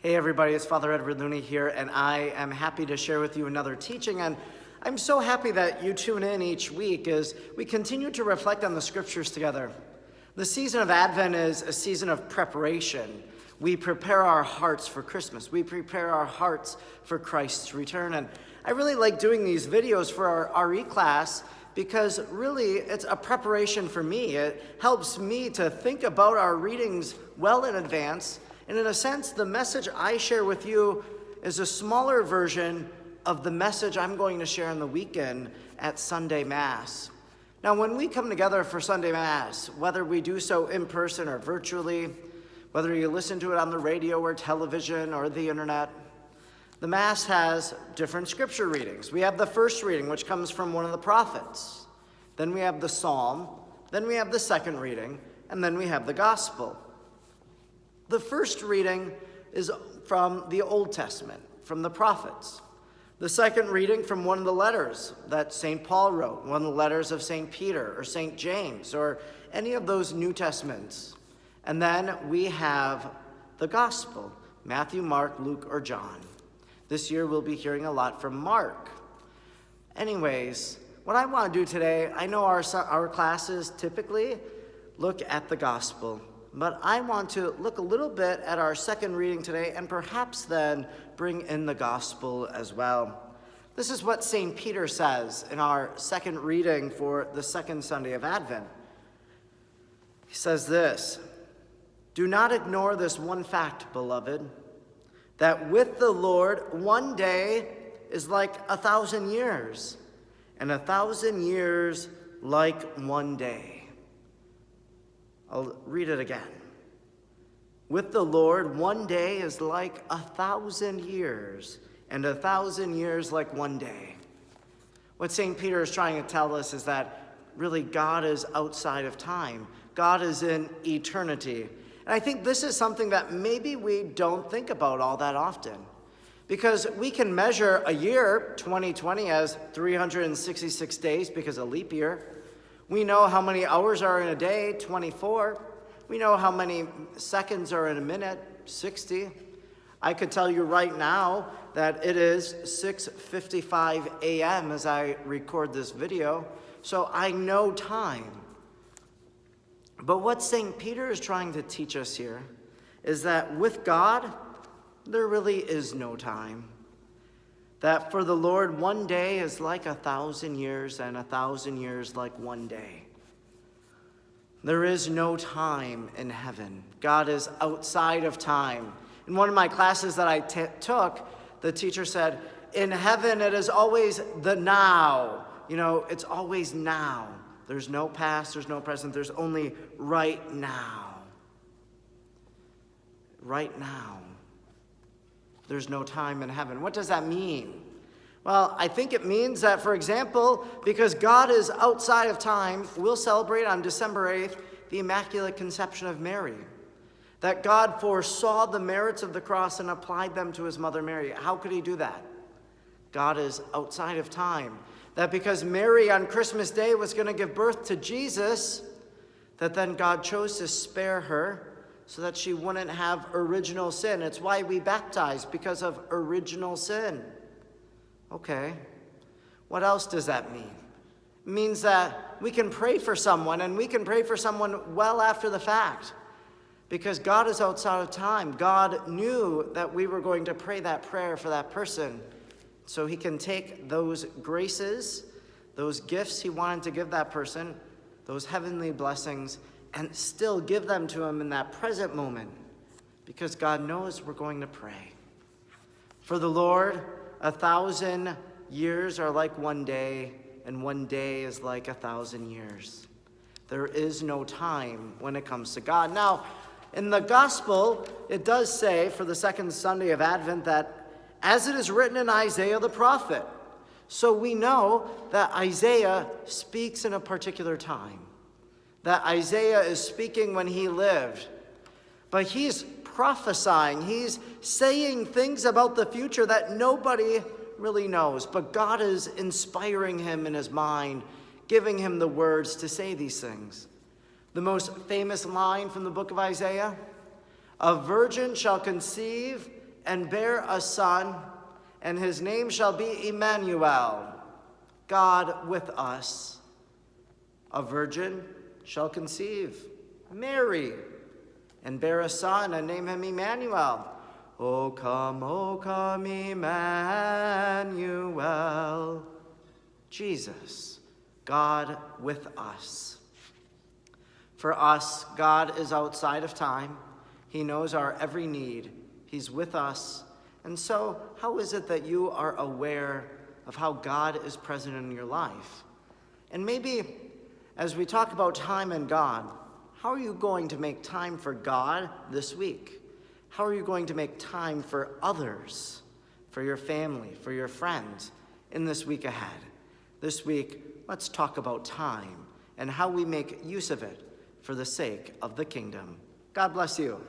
Hey everybody, it's Father Edward Looney here, and I am happy to share with you another teaching. And I'm so happy that you tune in each week as we continue to reflect on the scriptures together. The season of Advent is a season of preparation. We prepare our hearts for Christmas. We prepare our hearts for Christ's return. And I really like doing these videos for our RE class because really it's a preparation for me. It helps me to think about our readings well in advance. And in a sense, the message I share with you is a smaller version of the message I'm going to share on the weekend at Sunday Mass. Now, when we come together for Sunday Mass, whether we do so in person or virtually, whether you listen to it on the radio or television or the internet, the Mass has different scripture readings. We have the first reading, which comes from one of the prophets. Then we have the Psalm. Then we have the second reading. And then we have the Gospel. The first reading is from the Old Testament, from the prophets. The second reading from one of the letters that St. Paul wrote, one of the letters of St. Peter or St. James or any of those New Testaments. And then we have the Gospel, Matthew, Mark, Luke, or John. This year we'll be hearing a lot from Mark. Anyways, what I want to do today, I know our classes typically look at the Gospel. But I want to look a little bit at our second reading today and perhaps then bring in the gospel as well. This is what St. Peter says in our second reading for the second Sunday of Advent. He says this, "Do not ignore this one fact, beloved, that with the Lord 1 day is like 1,000 years, and 1,000 years like 1 day." I'll read it again. With the Lord, 1 day is like 1,000 years, and 1,000 years like 1 day. What St. Peter is trying to tell us is that really God is outside of time. God is in eternity. And I think this is something that maybe we don't think about all that often. Because we can measure a year, 2020, as 366 days because of leap year. We know how many hours are in a day, 24. We know how many seconds are in a minute, 60. I could tell you right now that it is 6:55 a.m. as I record this video, so I know time. But what St. Peter is trying to teach us here is that with God, there really is no time. That for the Lord, 1 day is like 1,000 years, and 1,000 years like 1 day. There is no time in heaven. God is outside of time. In one of my classes that I took, the teacher said, in heaven it is always the now. It's always now. There's no past, there's no present, there's only right now. Right now. There's no time in heaven. What does that mean? Well, I think it means that, for example, because God is outside of time, we'll celebrate on December 8th the Immaculate Conception of Mary. That God foresaw the merits of the cross and applied them to his mother Mary. How could he do that? God is outside of time. That because Mary on Christmas Day was going to give birth to Jesus, that then God chose to spare her so that she wouldn't have original sin. It's why we baptize, because of original sin. Okay, what else does that mean? It means that we can pray for someone, and we can pray for someone well after the fact. Because God is outside of time. God knew that we were going to pray that prayer for that person. So he can take those graces, those gifts he wanted to give that person, those heavenly blessings, and still give them to him in that present moment, because God knows we're going to pray. For the Lord, 1,000 years are like 1 day, and 1 day is like 1,000 years. There is no time when it comes to God. Now, in the Gospel, it does say for the second Sunday of Advent that as it is written in Isaiah the prophet. So we know that Isaiah speaks in a particular time. That Isaiah is speaking when he lived. But he's prophesying. He's saying things about the future that nobody really knows. But God is inspiring him in his mind, giving him the words to say these things. The most famous line from the book of Isaiah, "A virgin shall conceive and bear a son, and his name shall be Emmanuel, God with us. A virgin shall conceive, Mary, and bear a son, and name him Emmanuel. O come, Emmanuel. Jesus, God with us. For us, God is outside of time. He knows our every need. He's with us. And so, how is it that you are aware of how God is present in your life? And maybe, as we talk about time and God, how are you going to make time for God this week? How are you going to make time for others, for your family, for your friends in this week ahead? This week, let's talk about time and how we make use of it for the sake of the kingdom. God bless you.